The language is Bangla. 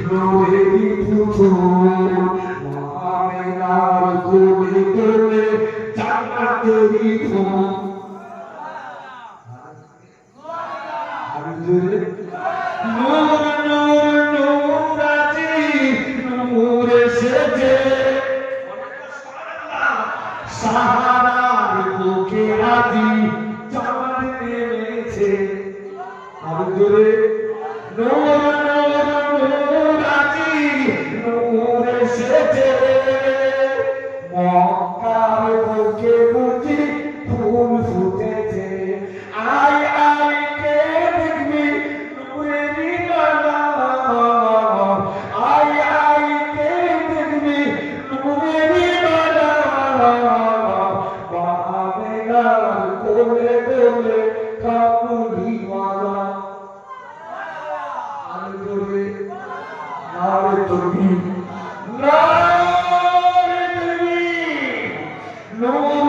নূরেরই পুতুল মহামেনার কোলে কোলে জান্নাতেরই ফুল নূর নূর নূর আজি নূর এসেছে সাহারার বুকে আজি চাঁদ নেমেছে আর জোরে নূর নূর নূর আজি নূর এসেছে মক্কার বুকে বুঝি ফুল ফুটেছে আয় আয় কে দেখবি নূরেরই বাগান আয় আয় কে দেখবি নূরেরই বাগান বাহামেনার কোলে কোলে কাবুলিওয়ালা আর জোরে নারে তুমি নূর